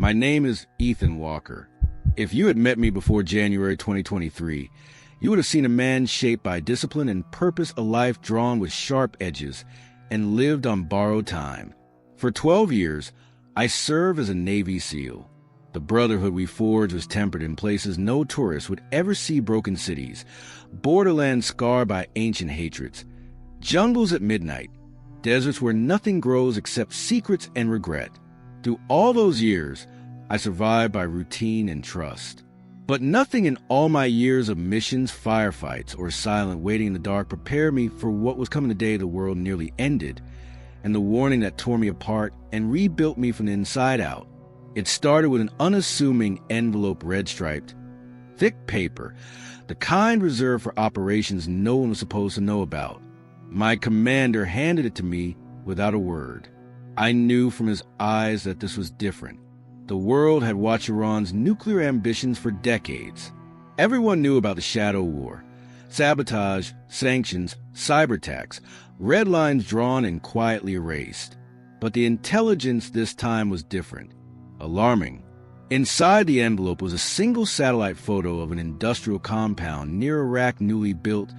My name is Ethan Walker. If you had met me before January 2023, you would have seen a man shaped by discipline and purpose, a life drawn with sharp edges, and lived on borrowed time. For 12 years, I served as a Navy SEAL. The brotherhood we forged was tempered in places no tourist would ever see: broken cities, borderlands scarred by ancient hatreds, jungles at midnight, deserts where nothing grows except secrets and regret. Through all those years, I survived by routine and trust. But nothing in all my years of missions, firefights, or silent waiting in the dark prepared me for what was coming the day the world nearly ended, and the warning that tore me apart and rebuilt me from the inside out. It started with an unassuming envelope, red-striped, thick paper, the kind reserved for operations no one was supposed to know about. My commander handed it to me without a word. I knew from his eyes that this was different. The world had watched Iran's nuclear ambitions for decades. Everyone knew about the shadow war, sabotage, sanctions, cyber attacks, red lines drawn and quietly erased. But the intelligence this time was different, alarming. Inside the envelope was a single satellite photo of an industrial compound near Iraq, newly built,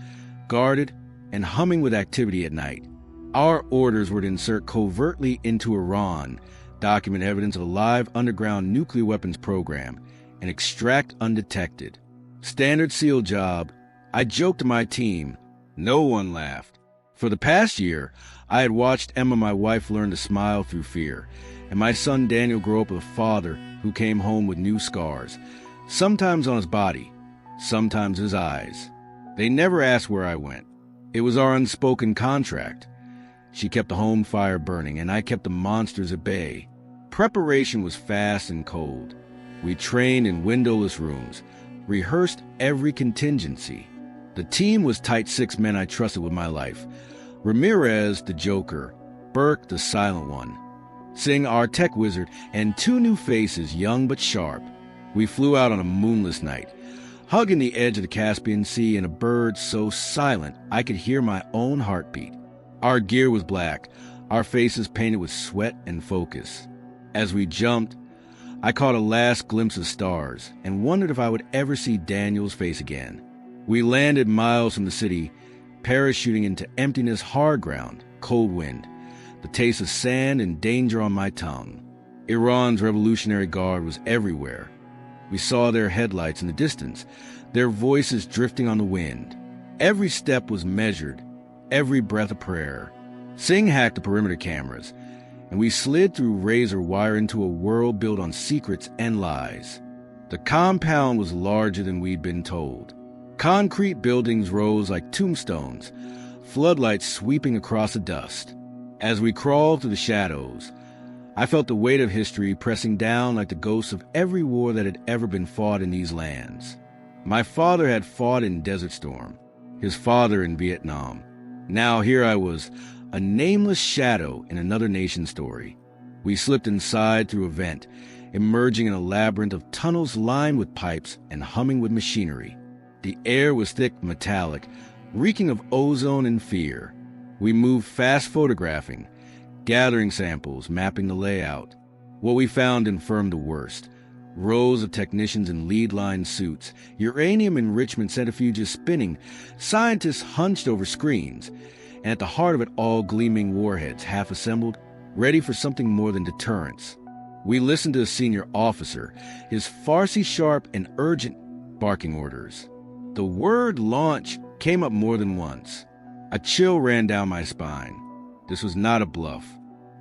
guarded, and humming with activity at night. Our orders were to insert covertly into Iran, document evidence of a live underground nuclear weapons program, and extract undetected. Standard SEAL job. I joked to my team. No one laughed. For the past year, I had watched Emma, my wife, learn to smile through fear, and my son Daniel grow up with a father who came home with new scars, sometimes on his body, sometimes his eyes. They never asked where I went. It was our unspoken contract. She kept the home fire burning, and I kept the monsters at bay. Preparation was fast and cold. We trained in windowless rooms, rehearsed every contingency. The team was tight 6 men I trusted with my life. Ramirez, the Joker, Burke, the silent one, Singh, our tech wizard, and 2 new faces, young but sharp. We flew out on a moonless night, hugging the edge of the Caspian Sea, and a bird so silent I could hear my own heartbeat. Our gear was black, our faces painted with sweat and focus. As we jumped, I caught a last glimpse of stars and wondered if I would ever see Daniel's face again. We landed miles from the city, parachuting into emptiness, hard ground, cold wind, the taste of sand and danger on my tongue. Iran's Revolutionary Guard was everywhere. We saw their headlights in the distance, their voices drifting on the wind. Every step was measured, every breath a prayer. Singh hacked the perimeter cameras, and we slid through razor wire into a world built on secrets and lies. The compound was larger than we'd been told. Concrete buildings rose like tombstones, floodlights sweeping across the dust. As we crawled through the shadows, I felt the weight of history pressing down like the ghosts of every war that had ever been fought in these lands. My father had fought in Desert Storm, his father in Vietnam. Now here I was, a nameless shadow in another nation's story. We slipped inside through a vent, emerging in a labyrinth of tunnels lined with pipes and humming with machinery. The air was thick, metallic, reeking of ozone and fear. We moved fast, photographing, gathering samples, mapping the layout. What we found confirmed the worst. Rows of technicians in lead-lined suits, uranium enrichment centrifuges spinning, scientists hunched over screens, and at the heart of it all, gleaming warheads, half assembled, ready for something more than deterrence. We listened to a senior officer, his Farsi sharp and urgent barking orders. The word launch came up more than once. A chill ran down my spine. This was not a bluff.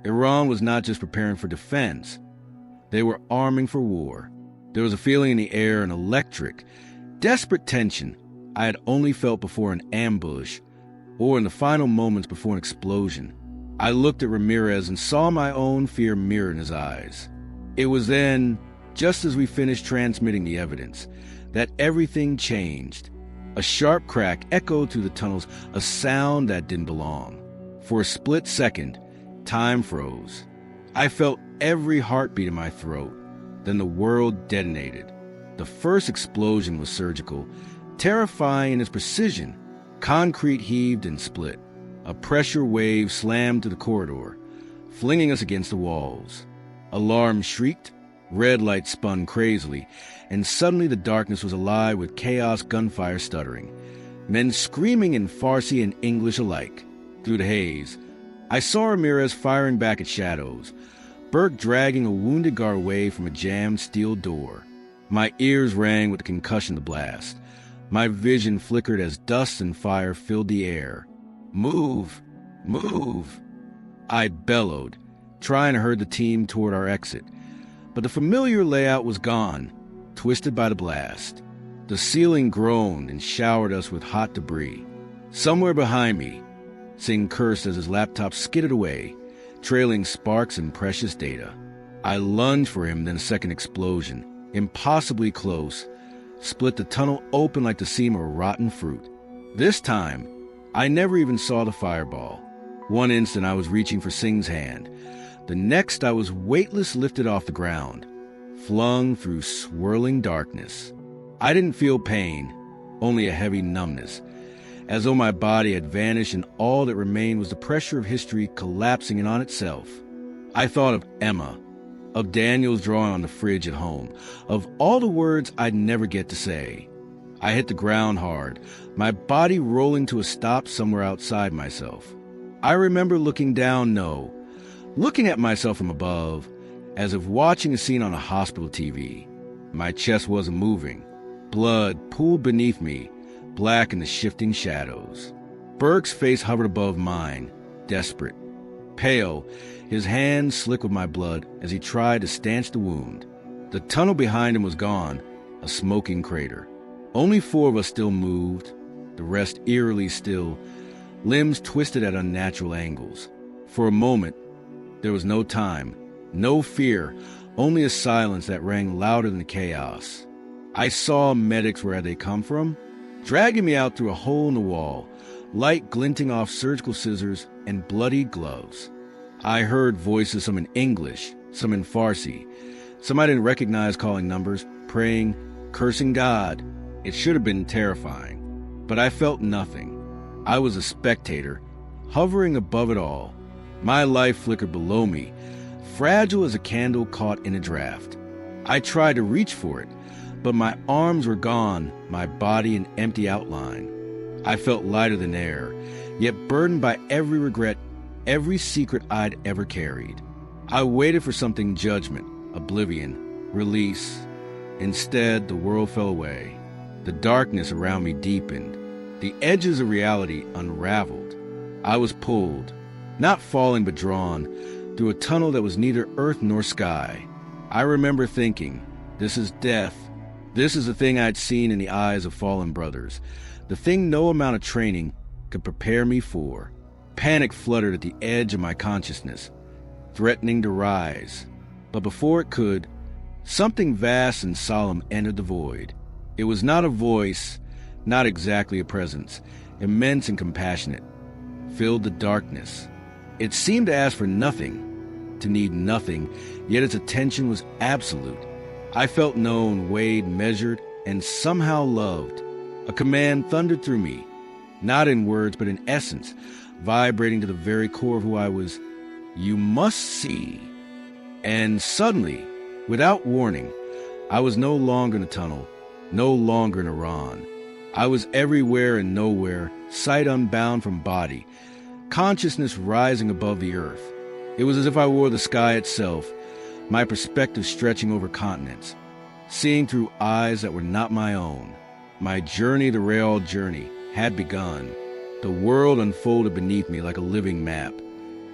Iran was not just preparing for defense. They were arming for war. There was a feeling in the air, an electric, desperate tension I had only felt before an ambush or in the final moments before an explosion. I looked at Ramirez and saw my own fear mirrored in his eyes. It was then, just as we finished transmitting the evidence, that everything changed. A sharp crack echoed through the tunnels, a sound that didn't belong. For a split second, time froze. I felt every heartbeat in my throat. Then the world detonated. The first explosion was surgical, terrifying in its precision. Concrete heaved and split. A pressure wave slammed to the corridor, flinging us against the walls. Alarms shrieked, Red lights spun crazily, and suddenly the darkness was alive with chaos, gunfire stuttering. Men screaming in Farsi and English alike. Through the haze, I saw Ramirez firing back at shadows, Burke dragging a wounded guard away from a jammed steel door. My ears rang with the concussion of the blast. My vision flickered as dust and fire filled the air. Move! Move! I bellowed, trying to herd the team toward our exit. But the familiar layout was gone, twisted by the blast. The ceiling groaned and showered us with hot debris. Somewhere behind me, Singh cursed as his laptop skidded away, trailing sparks and precious data. I lunged for him, then a second explosion, impossibly close, split the tunnel open like the seam of a rotten fruit. This time, I never even saw the fireball. One instant I was reaching for Singh's hand. The next I was weightless, lifted off the ground, flung through swirling darkness. I didn't feel pain, only a heavy numbness, as though my body had vanished and all that remained was the pressure of history collapsing in on itself. I thought of Emma, of Daniel's drawing on the fridge at home, of all the words I'd never get to say. I hit the ground hard, my body rolling to a stop somewhere outside myself. I remember looking down, looking at myself from above, as if watching a scene on a hospital TV. My chest wasn't moving. Blood pooled beneath me, black in the shifting shadows. Burke's face hovered above mine, desperate. Pale, his hands slick with my blood as he tried to stanch the wound. The tunnel behind him was gone, a smoking crater. Only 4 of us still moved, the rest eerily still, limbs twisted at unnatural angles. For a moment, there was no time, no fear, only a silence that rang louder than the chaos. I saw medics where had they come from, dragging me out through a hole in the wall, light glinting off surgical scissors and bloodied gloves. I heard voices, some in English, some in Farsi, some I didn't recognize, calling numbers, praying, cursing God. It should have been terrifying, but I felt nothing. I was a spectator, hovering above it all. My life flickered below me, fragile as a candle caught in a draft. I tried to reach for it, but my arms were gone, my body an empty outline. I felt lighter than air, yet burdened by every regret, every secret I'd ever carried. I waited for something: judgment, oblivion, release. Instead, the world fell away. The darkness around me deepened. The edges of reality unraveled. I was pulled, not falling but drawn, through a tunnel that was neither earth nor sky. I remember thinking, this is death. This is the thing I'd seen in the eyes of fallen brothers, the thing no amount of training could prepare me for. Panic fluttered at the edge of my consciousness, threatening to rise. But before it could, something vast and solemn entered the void. It was not a voice, not exactly a presence, immense and compassionate, filled the darkness. It seemed to ask for nothing, to need nothing, yet its attention was absolute. I felt known, weighed, measured, and somehow loved. A command thundered through me, not in words but in essence, vibrating to the very core of who I was. You must see. And suddenly, without warning, I was no longer in a tunnel, no longer in Iran. I was everywhere and nowhere, sight unbound from body, consciousness rising above the earth. It was as if I wore the sky itself, my perspective stretching over continents, seeing through eyes that were not my own. My journey, the rail journey, had begun. The world unfolded beneath me like a living map,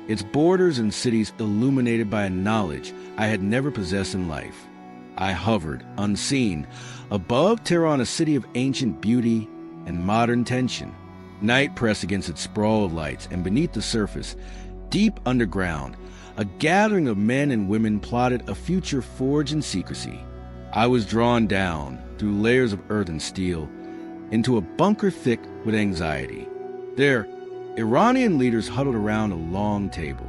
its borders and cities illuminated by a knowledge I had never possessed in life. I hovered, unseen, above Tehran, a city of ancient beauty and modern tension. Night pressed against its sprawl of lights, and beneath the surface, deep underground, a gathering of men and women plotted a future forged in secrecy. I was drawn down, through layers of earth and steel, into a bunker thick with anxiety. There, Iranian leaders huddled around a long table.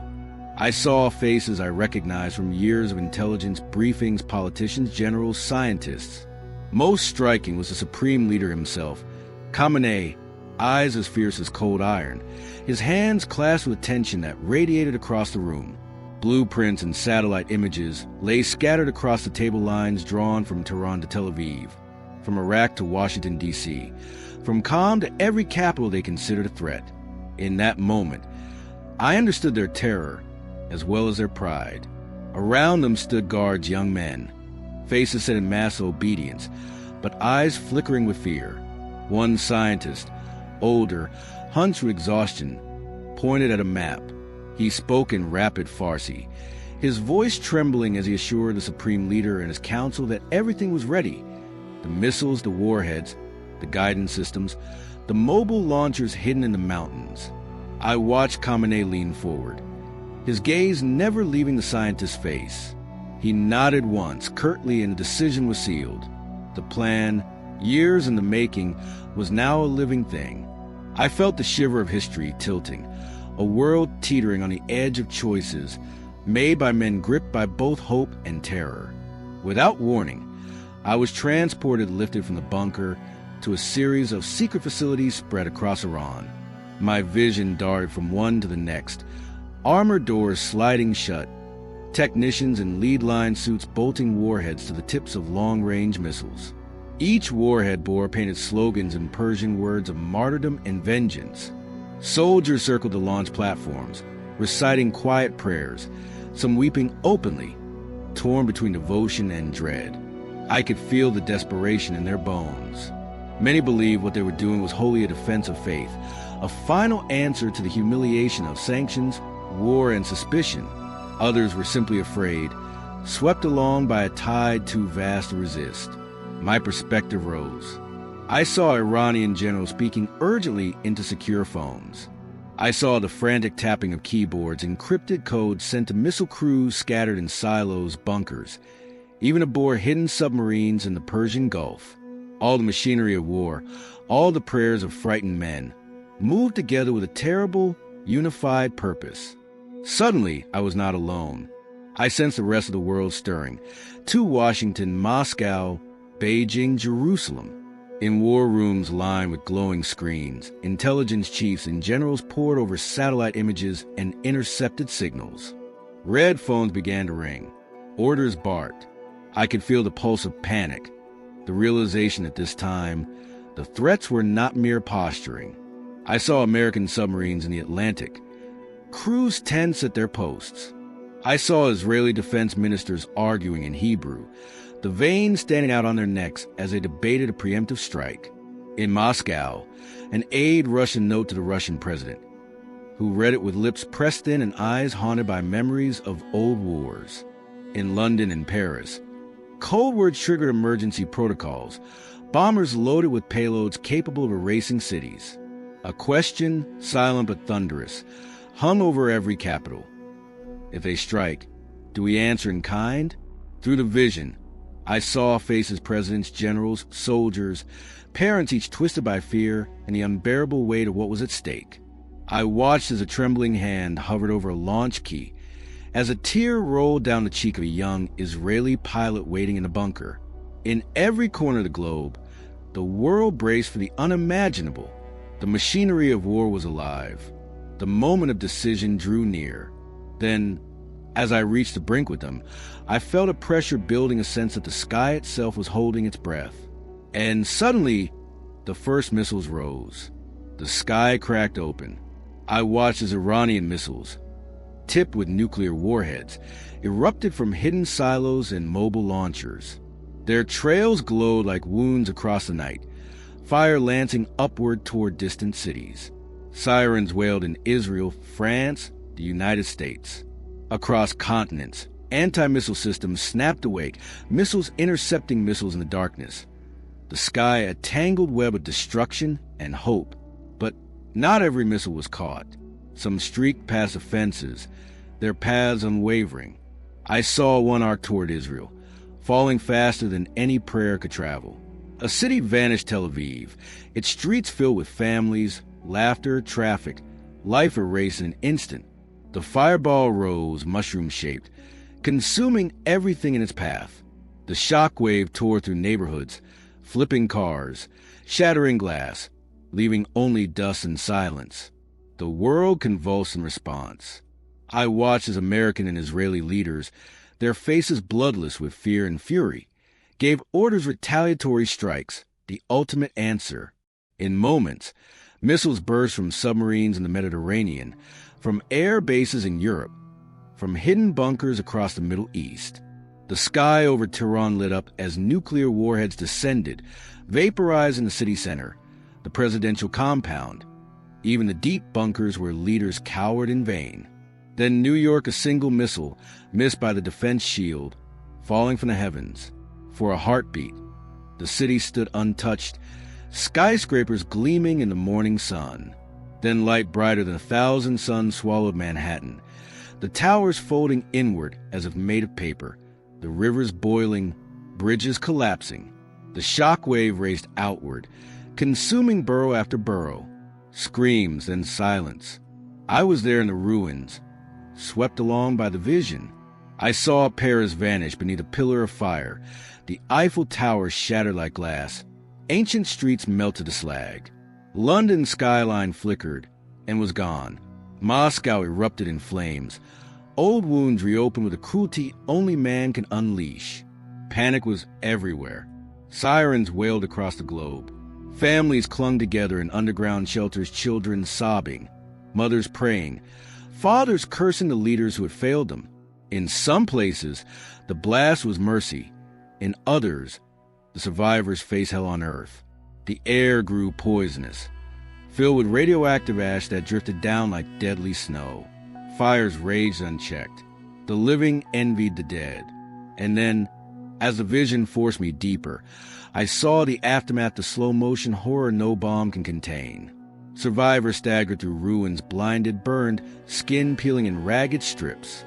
I saw faces I recognized from years of intelligence briefings, politicians, generals, scientists. Most striking was the supreme leader himself, Khamenei, eyes as fierce as cold iron, his hands clasped with tension that radiated across the room. Blueprints and satellite images lay scattered across the table lines drawn from Tehran to Tel Aviv, from Iraq to Washington, D.C., from Qom to every capital they considered a threat. In that moment, I understood their terror as well as their pride. Around them stood guards, young men, faces set in massive obedience, but eyes flickering with fear. One scientist, older, hunched with exhaustion, pointed at a map. He spoke in rapid Farsi, his voice trembling as he assured the supreme leader and his council that everything was ready. The missiles, the warheads, the guidance systems, the mobile launchers hidden in the mountains. I watched Khamenei lean forward, his gaze never leaving the scientist's face. He nodded once, curtly, and the decision was sealed. The plan, years in the making, was now a living thing. I felt the shiver of history tilting, a world teetering on the edge of choices made by men gripped by both hope and terror. Without warning, I was transported, lifted from the bunker to a series of secret facilities spread across Iran. My vision darted from one to the next, armored doors sliding shut, technicians in lead-line suits bolting warheads to the tips of long-range missiles. Each warhead bore painted slogans in Persian words of martyrdom and vengeance. Soldiers circled the launch platforms, reciting quiet prayers, some weeping openly, torn between devotion and dread. I could feel the desperation in their bones. Many believed what they were doing was wholly a defense of faith, a final answer to the humiliation of sanctions, war, and suspicion. Others were simply afraid, swept along by a tide too vast to resist. My perspective rose. I saw Iranian generals speaking urgently into secure phones. I saw the frantic tapping of keyboards, encrypted codes sent to missile crews scattered in silos, bunkers, even aboard hidden submarines in the Persian Gulf. All the machinery of war, all the prayers of frightened men, moved together with a terrible, unified purpose. Suddenly, I was not alone. I sensed the rest of the world stirring. To Washington, Moscow, Beijing, Jerusalem. In war rooms lined with glowing screens, intelligence chiefs and generals pored over satellite images and intercepted signals. Red phones began to ring. Orders barked. I could feel the pulse of panic, the realization at this time the threats were not mere posturing. I saw American submarines in the Atlantic, crews tense at their posts. I saw Israeli defense ministers arguing in Hebrew, the veins standing out on their necks as they debated a preemptive strike. In Moscow, an aide rushed a note to the Russian president, who read it with lips pressed in and eyes haunted by memories of old wars. In London and Paris, Cold War triggered emergency protocols, bombers loaded with payloads capable of erasing cities. A question, silent but thunderous, hung over every capital. If they strike, do we answer in kind? Through the vision, I saw faces, presidents, generals, soldiers, parents each twisted by fear and the unbearable weight of what was at stake. I watched as a trembling hand hovered over a launch key, as a tear rolled down the cheek of a young Israeli pilot waiting in a bunker. In every corner of the globe, the world braced for the unimaginable. The machinery of war was alive. The moment of decision drew near. Then, as I reached the brink with them, I felt a pressure building, a sense that the sky itself was holding its breath. And suddenly, the first missiles rose. The sky cracked open. I watched as Iranian missiles, tipped with nuclear warheads, erupted from hidden silos and mobile launchers. Their trails glowed like wounds across the night, fire lancing upward toward distant cities. Sirens wailed in Israel, France, the United States. Across continents, anti-missile systems snapped awake, missiles intercepting missiles in the darkness. The sky a tangled web of destruction and hope. But not every missile was caught. Some streaked past the fences, their paths unwavering. I saw one arc toward Israel, falling faster than any prayer could travel. A city vanished, Tel Aviv, its streets filled with families, laughter, traffic, life erased in an instant. The fireball rose, mushroom-shaped, consuming everything in its path. The shockwave tore through neighborhoods, flipping cars, shattering glass, leaving only dust and silence. The world convulsed in response. I watched as American and Israeli leaders, their faces bloodless with fear and fury, gave orders retaliatory strikes, the ultimate answer. In moments, missiles burst from submarines in the Mediterranean, from air bases in Europe, from hidden bunkers across the Middle East. The sky over Tehran lit up as nuclear warheads descended, vaporizing the city center, the presidential compound, even the deep bunkers where leaders cowered in vain. Then New York, a single missile, missed by the defense shield, falling from the heavens. For a heartbeat, the city stood untouched, skyscrapers gleaming in the morning sun. Then light brighter than 1,000 suns swallowed Manhattan, the towers folding inward as if made of paper, the rivers boiling, bridges collapsing. The shock wave raced outward, consuming borough after borough. Screams, then silence. I was there in the ruins, swept along by the vision. I saw Paris vanish beneath a pillar of fire, the Eiffel Tower shattered like glass, ancient streets melted to slag. London's skyline flickered and was gone. Moscow erupted in flames. Old wounds reopened with a cruelty only man can unleash. Panic was everywhere. Sirens wailed across the globe. Families clung together in underground shelters, children sobbing, mothers praying, fathers cursing the leaders who had failed them. In some places, the blast was mercy. In others, the survivors faced hell on earth. The air grew poisonous, filled with radioactive ash that drifted down like deadly snow. Fires raged unchecked. The living envied the dead. And then, as the vision forced me deeper, I saw the aftermath of slow-motion horror no bomb can contain. Survivors staggered through ruins, blinded, burned, skin peeling in ragged strips.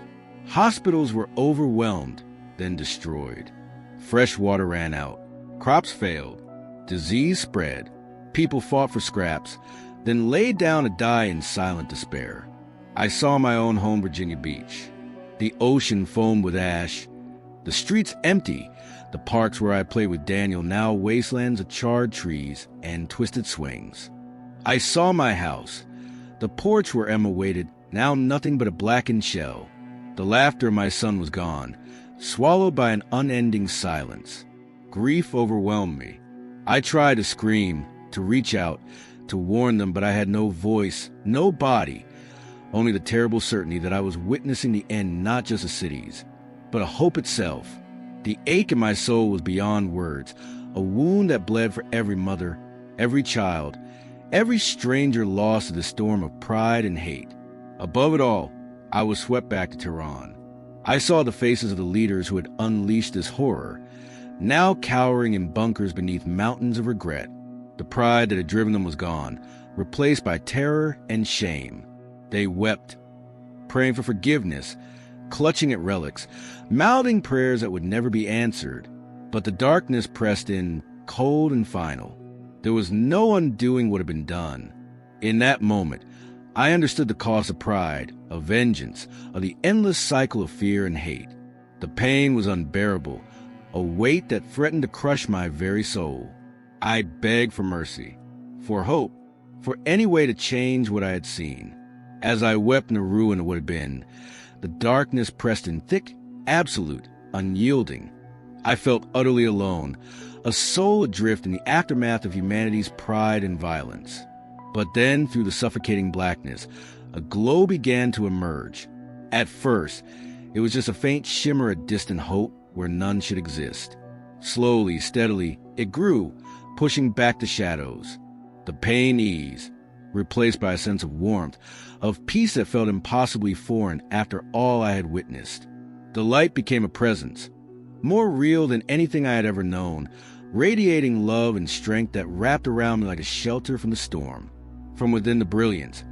Hospitals were overwhelmed, then destroyed. Fresh water ran out. Crops failed. Disease spread. People fought for scraps, then laid down to die in silent despair. I saw my own home, Virginia Beach. The ocean foamed with ash. The streets empty. The parks where I played with Daniel now wastelands of charred trees and twisted swings. I saw my house. The porch where Emma waited, now nothing but a blackened shell. The laughter of my son was gone, swallowed by an unending silence. Grief overwhelmed me. I tried to scream, to reach out, to warn them, but I had no voice, no body, only the terrible certainty that I was witnessing the end not just of cities, but of hope itself. The ache in my soul was beyond words, a wound that bled for every mother, every child, every stranger lost to the storm of pride and hate. Above it all, I was swept back to Tehran. I saw the faces of the leaders who had unleashed this horror, now cowering in bunkers beneath mountains of regret. The pride that had driven them was gone, replaced by terror and shame. They wept, praying for forgiveness, clutching at relics, mouthing prayers that would never be answered. But the darkness pressed in, cold and final. There was no undoing what had been done. In that moment, I understood the cost of pride, of vengeance, of the endless cycle of fear and hate. The pain was unbearable, a weight that threatened to crush my very soul. I begged for mercy, for hope, for any way to change what I had seen. As I wept in the ruin of what had been, the darkness pressed in thick, absolute, unyielding. I felt utterly alone, a soul adrift in the aftermath of humanity's pride and violence. But then, through the suffocating blackness, a glow began to emerge. At first, it was just a faint shimmer of distant hope where none should exist. Slowly, steadily, it grew, pushing back the shadows. The pain eased, replaced by a sense of warmth, of peace that felt impossibly foreign after all I had witnessed. The light became a presence, more real than anything I had ever known, radiating love and strength that wrapped around me like a shelter from the storm. From within the brilliance,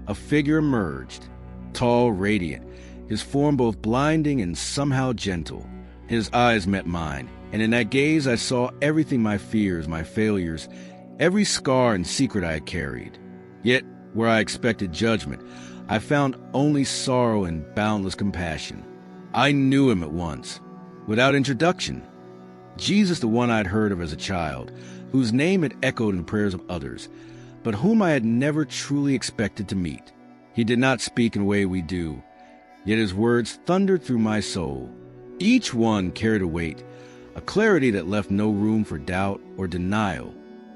a figure emerged, tall, radiant, his form both blinding and somehow gentle. His eyes met mine, and in that gaze I saw everything, my fears, my failures, every scar and secret I had carried. Yet, where I expected judgment, I found only sorrow and boundless compassion. I knew him at once, without introduction. Jesus, the one I'd heard of as a child, whose name had echoed in the prayers of others, but whom I had never truly expected to meet. He did not speak in the way we do. yet his words thundered through my soul. Each one carried a weight, a clarity that left no room for doubt or denial.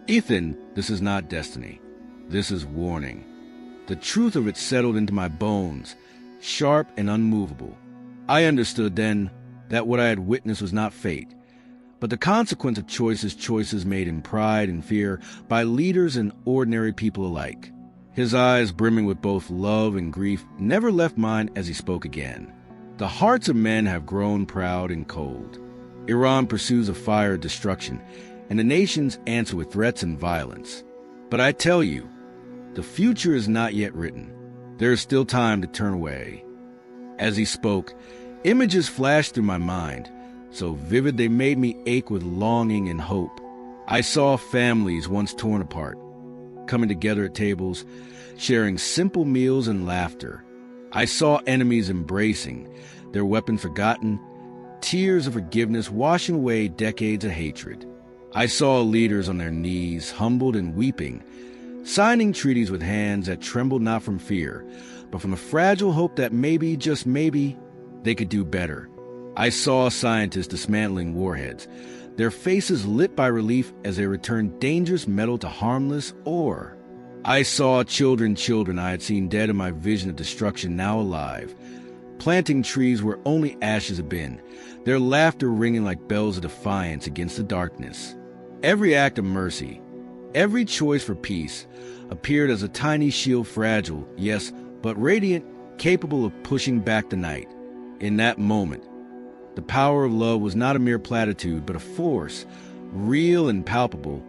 Ethan, this is not destiny. This is warning. The truth of it settled into my bones, sharp and unmovable. I understood then that what I had witnessed was not fate, but the consequence of choices made in pride and fear by leaders and ordinary people alike. His eyes, brimming with both love and grief, never left mine as he spoke again. The hearts of men have grown proud and cold. Iran pursues a fire of destruction, and the nations answer with threats and violence. But I tell you, the future is not yet written. There is still time to turn away. As he spoke, images flashed through my mind, so vivid they made me ache with longing and hope. I saw families once torn apart, coming together at tables, sharing simple meals and laughter. I saw enemies embracing, their weapons forgotten, tears of forgiveness washing away decades of hatred. I saw leaders on their knees, humbled and weeping, signing treaties with hands that trembled not from fear, but from a fragile hope that maybe, just maybe, they could do better. I saw scientists dismantling warheads, their faces lit by relief as they returned dangerous metal to harmless ore. I saw children I had seen dead in my vision of destruction now alive, planting trees where only ashes had been, their laughter ringing like bells of defiance against the darkness. Every act of mercy, every choice for peace, appeared as a tiny shield, fragile, yes, but radiant, capable of pushing back the night. In that moment, the power of love was not a mere platitude, but a force, real and palpable,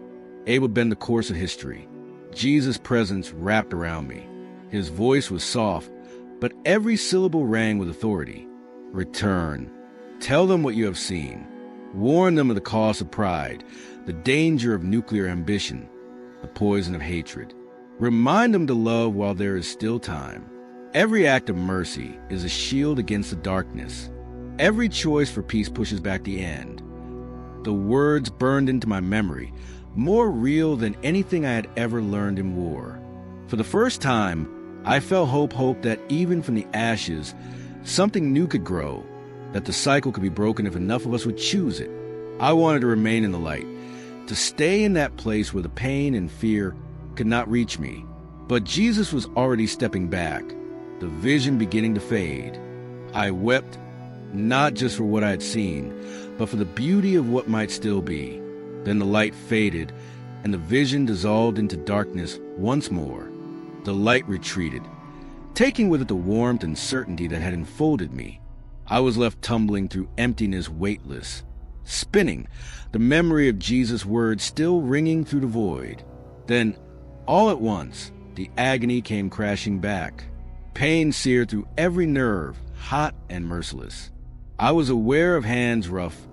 able to bend the course of history. Jesus' presence wrapped around me. His voice was soft, but every syllable rang with authority. Return. Tell them what you have seen. Warn them of the cost of pride, the danger of nuclear ambition, the poison of hatred. Remind them to love while there is still time. Every act of mercy is a shield against the darkness. Every choice for peace pushes back the end. The words burned into my memory, more real than anything I had ever learned in war. For the first time, I felt hope that even from the ashes, something new could grow, that the cycle could be broken if enough of us would choose it. I wanted to remain in the light, to stay in that place where the pain and fear could not reach me. But Jesus was already stepping back, the vision beginning to fade. I wept, not just for what I had seen, but for the beauty of what might still be. Then the light faded, and the vision dissolved into darkness once more. The light retreated, taking with it the warmth and certainty that had enfolded me. I was left tumbling through emptiness, weightless, spinning, the memory of Jesus' words still ringing through the void. Then, all at once, the agony came crashing back. Pain seared through every nerve, hot and merciless. I was aware of hands rough,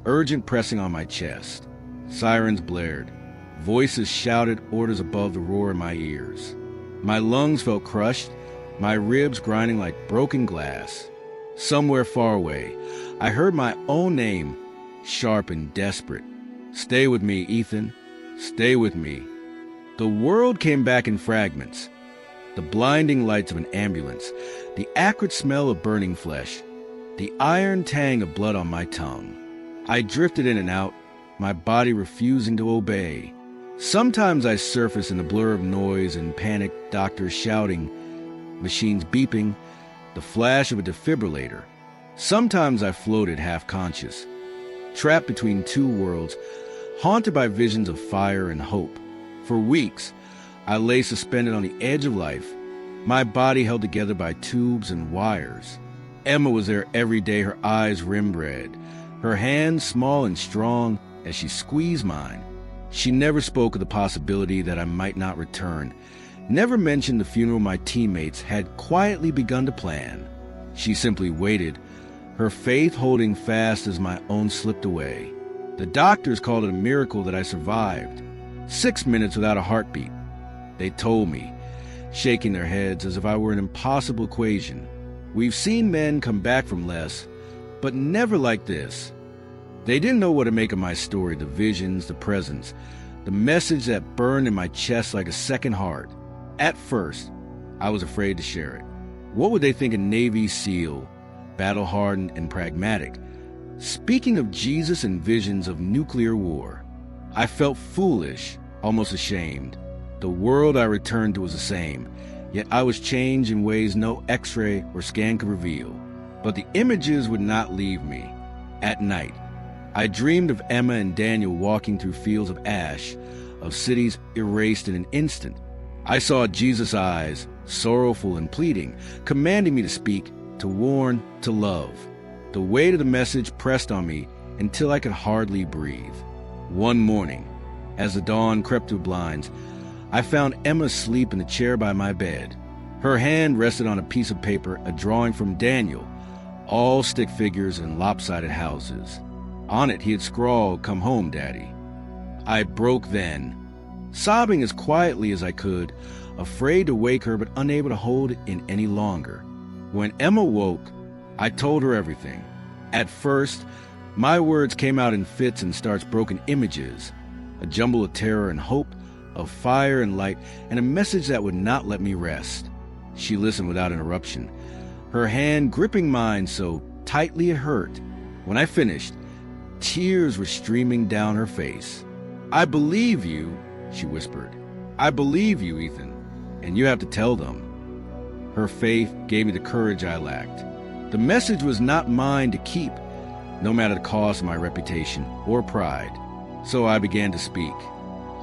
urgent pressing on my chest. Sirens blared. Voices shouted orders above the roar in my ears. My lungs felt crushed, my ribs grinding like broken glass. Somewhere far away, I heard my own name, sharp and desperate. Stay with me, Ethan. Stay with me. The world came back in fragments. The blinding lights of an ambulance, the acrid smell of burning flesh, the iron tang of blood on my tongue. I drifted in and out, my body refusing to obey. Sometimes I surfaced in the blur of noise and panic, doctors shouting, machines beeping, the flash of a defibrillator. Sometimes I floated half-conscious, trapped between two worlds, haunted by visions of fire and hope. For weeks, I lay suspended on the edge of life, my body held together by tubes and wires. Emma was there every day, her eyes rimmed red, her hands small and strong as she squeezed mine. She never spoke of the possibility that I might not return, never mentioned the funeral my teammates had quietly begun to plan. She simply waited, her faith holding fast as my own slipped away. The doctors called it a miracle that I survived. 6 minutes without a heartbeat. They told me, shaking their heads as if I were an impossible equation. We've seen men come back from less, but never like this. They didn't know what to make of my story, the visions, the presence, the message that burned in my chest like a second heart. At first, I was afraid to share it. What would they think a Navy SEAL, battle-hardened and pragmatic, speaking of Jesus and visions of nuclear war? I felt foolish, almost ashamed. The world I returned to was the same, yet I was changed in ways no X-ray or scan could reveal. But the images would not leave me. At night, I dreamed of Emma and Daniel walking through fields of ash, of cities erased in an instant. I saw Jesus' eyes, sorrowful and pleading, commanding me to speak, to warn, to love. The weight of the message pressed on me until I could hardly breathe. One morning, as the dawn crept through blinds, I found Emma asleep in the chair by my bed. Her hand rested on a piece of paper, a drawing from Daniel, all stick figures and lopsided houses. On it he had scrawled, "Come home, Daddy." I broke then, sobbing as quietly as I could, afraid to wake her but unable to hold it in any longer. When Emma woke, I told her everything. At first, my words came out in fits and starts, broken images, a jumble of terror and hope, of fire and light, and a message that would not let me rest. She listened without interruption, her hand gripping mine so tightly it hurt. When I finished, tears were streaming down her face. "I believe you," she whispered. "I believe you, Ethan, and you have to tell them." Her faith gave me the courage I lacked. The message was not mine to keep, no matter the cost of my reputation or pride. So I began to speak.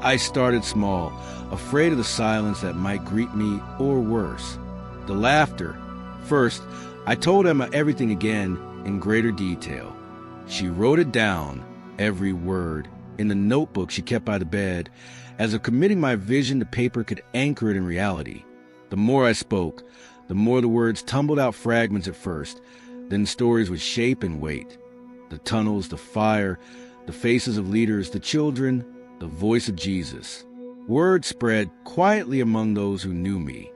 I started small, afraid of the silence that might greet me, or worse, the laughter. First, I told Emma everything again in greater detail. She wrote it down, every word, in the notebook she kept by the bed, as if committing my vision to paper could anchor it in reality. The more I spoke, the more the words tumbled out, fragments at first, then stories with shape and weight. The tunnels, the fire, the faces of leaders, the children, the voice of Jesus. Word spread quietly among those who knew me.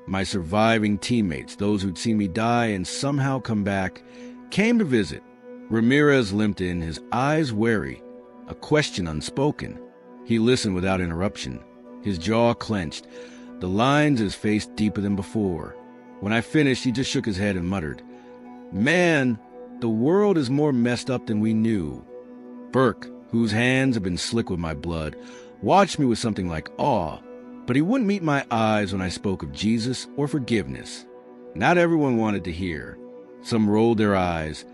My surviving teammates, those who'd seen me die and somehow come back, came to visit. Ramirez limped in, his eyes wary, a question unspoken. He listened without interruption, his jaw clenched, the lines of his face deeper than before. When I finished, he just shook his head and muttered, "Man, the world is more messed up than we knew." Burke, whose hands had been slick with my blood, watched me with something like awe, but he wouldn't meet my eyes when I spoke of Jesus or forgiveness. Not everyone wanted to hear. Some rolled their eyes.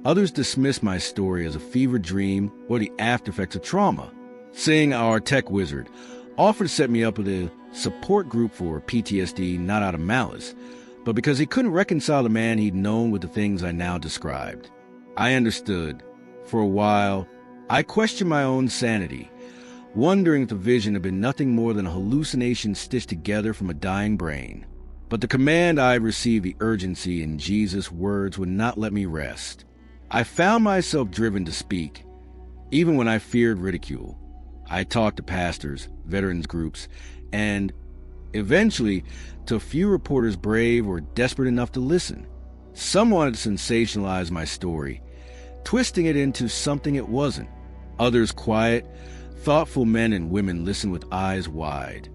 Others dismissed my story as a fever dream or the aftereffects of trauma. Singh, our tech wizard, offered to set me up with a support group for PTSD, not out of malice, but because he couldn't reconcile the man he'd known with the things I now described. I understood. For a while, I questioned my own sanity, wondering if the vision had been nothing more than a hallucination stitched together from a dying brain. But the command I had received, the urgency in Jesus' words, would not let me rest. I found myself driven to speak, even when I feared ridicule. I talked to pastors, veterans groups, and eventually to a few reporters brave or desperate enough to listen. Some wanted to sensationalize my story, twisting it into something it wasn't. Others, quiet, thoughtful men and women, listened with eyes wide.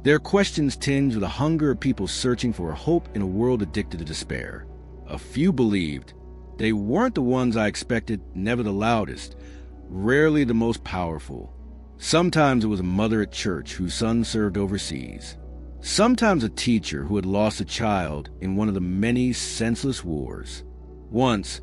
Their questions tinged with a hunger of people searching for a hope in a world addicted to despair. A few believed. They weren't the ones I expected, never the loudest, rarely the most powerful. Sometimes it was a mother at church whose son served overseas. Sometimes a teacher who had lost a child in one of the many senseless wars. Once,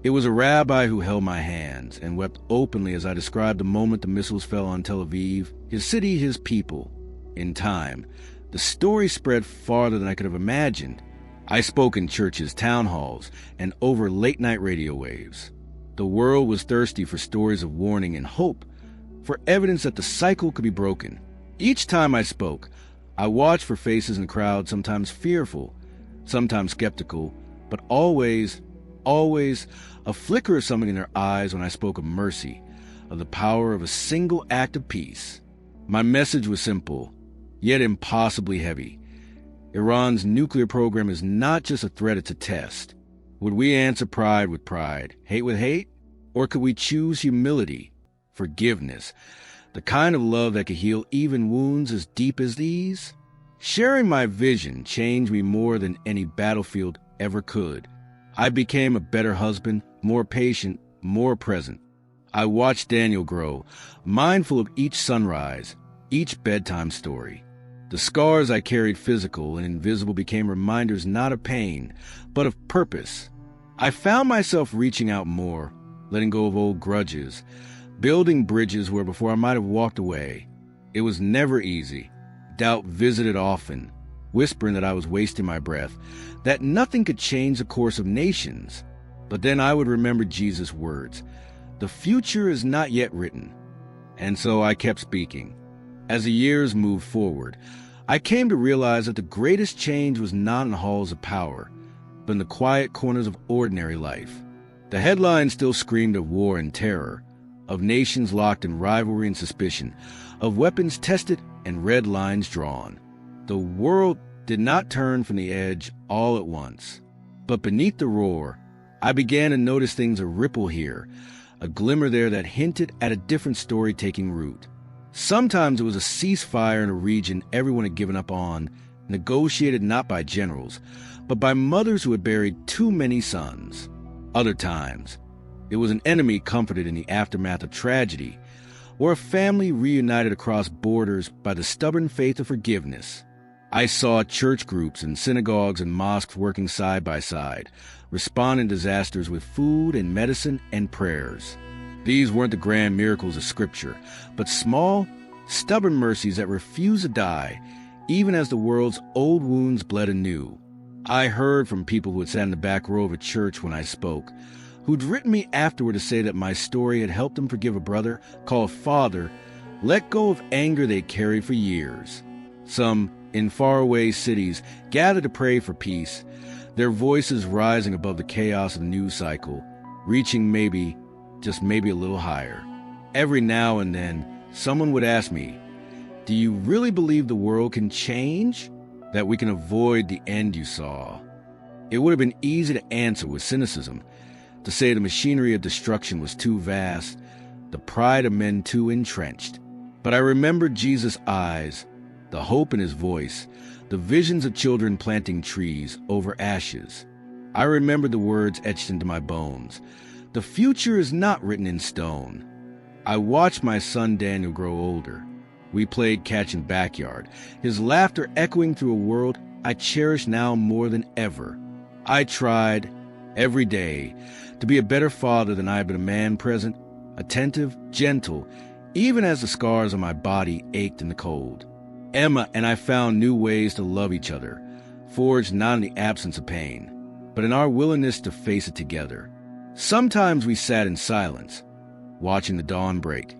it was a rabbi who held my hands and wept openly as I described the moment the missiles fell on Tel Aviv, his city, his people. In time, the story spread farther than I could have imagined. I spoke in churches, town halls, and over late-night radio waves. The world was thirsty for stories of warning and hope, for evidence that the cycle could be broken. Each time I spoke, I watched for faces in the crowd, sometimes fearful, sometimes skeptical, but always a flicker of something in their eyes when I spoke of mercy, of the power of a single act of peace. My message was simple, yet impossibly heavy. Iran's nuclear program is not just a threat, it's a test. Would we answer pride with pride, hate with hate? Or could we choose humility, forgiveness, the kind of love that could heal even wounds as deep as these? Sharing my vision changed me more than any battlefield ever could. I became a better husband, more patient, more present. I watched Daniel grow, mindful of each sunrise, each bedtime story. The scars I carried, physical and invisible, became reminders not of pain, but of purpose. I found myself reaching out more, letting go of old grudges, building bridges where before I might have walked away. It was never easy. Doubt visited often, whispering that I was wasting my breath, that nothing could change the course of nations. But then I would remember Jesus' words, "The future is not yet written." And so I kept speaking. As the years moved forward, I came to realize that the greatest change was not in the halls of power, but in the quiet corners of ordinary life. The headlines still screamed of war and terror, of nations locked in rivalry and suspicion, of weapons tested and red lines drawn. The world did not turn from the edge all at once. But beneath the roar, I began to notice things a ripple here, a glimmer there that hinted at a different story taking root. Sometimes it was a ceasefire in a region everyone had given up on, negotiated not by generals, but by mothers who had buried too many sons. Other times, it was an enemy comforted in the aftermath of tragedy, or a family reunited across borders by the stubborn faith of forgiveness. I saw church groups and synagogues and mosques working side by side, responding to disasters with food and medicine and prayers. These weren't the grand miracles of Scripture, but small, stubborn mercies that refused to die, even as the world's old wounds bled anew. I heard from people who had sat in the back row of a church when I spoke, who'd written me afterward to say that my story had helped them forgive a brother, call a father, let go of anger they carried for years. Some, in faraway cities, gathered to pray for peace, their voices rising above the chaos of the news cycle, reaching maybe, just maybe a little higher. Every now and then, someone would ask me, "Do you really believe the world can change? That we can avoid the end you saw?" It would have been easy to answer with cynicism, to say the machinery of destruction was too vast, the pride of men too entrenched. But I remembered Jesus' eyes, the hope in his voice, the visions of children planting trees over ashes. I remembered the words etched into my bones, "The future is not written in stone." I watched my son Daniel grow older. We played catch in the backyard, his laughter echoing through a world I cherish now more than ever. I tried, every day, to be a better father than I had been, a man present, attentive, gentle, even as the scars on my body ached in the cold. Emma and I found new ways to love each other, forged not in the absence of pain, but in our willingness to face it together. Sometimes we sat in silence, watching the dawn break,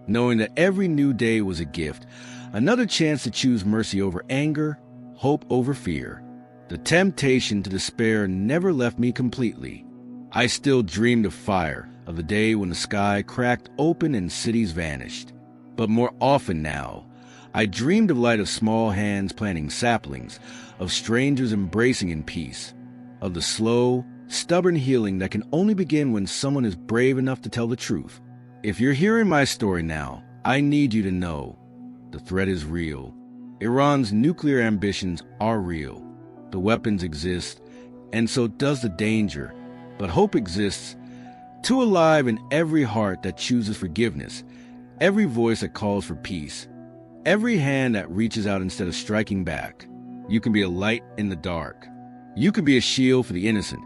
knowing that every new day was a gift, another chance to choose mercy over anger, hope over fear. The temptation to despair never left me completely. I still dreamed of fire, of the day when the sky cracked open and cities vanished. But more often now, I dreamed of light, of small hands planting saplings, of strangers embracing in peace, of the slow, stubborn healing that can only begin when someone is brave enough to tell the truth. If you're hearing my story now, I need you to know the threat is real. Iran's nuclear ambitions are real. The weapons exist, and so does the danger. But hope exists, too alive in every heart that chooses forgiveness, every voice that calls for peace, every hand that reaches out instead of striking back. You can be a light in the dark. You can be a shield for the innocent,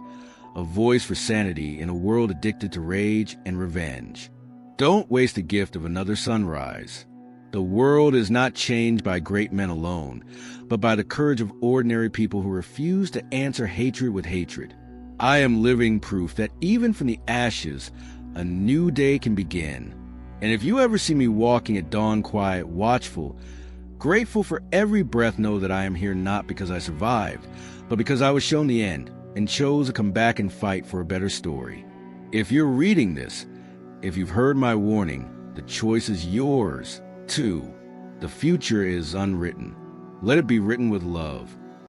a voice for sanity in a world addicted to rage and revenge. Don't waste the gift of another sunrise. The world is not changed by great men alone, but by the courage of ordinary people who refuse to answer hatred with hatred. I am living proof that even from the ashes, a new day can begin. And if you ever see me walking at dawn quiet, watchful, grateful for every breath, know that I am here not because I survived, but because I was shown the end and chose to come back and fight for a better story. If you're reading this, if you've heard my warning, the choice is yours, too. The future is unwritten. Let it be written with love.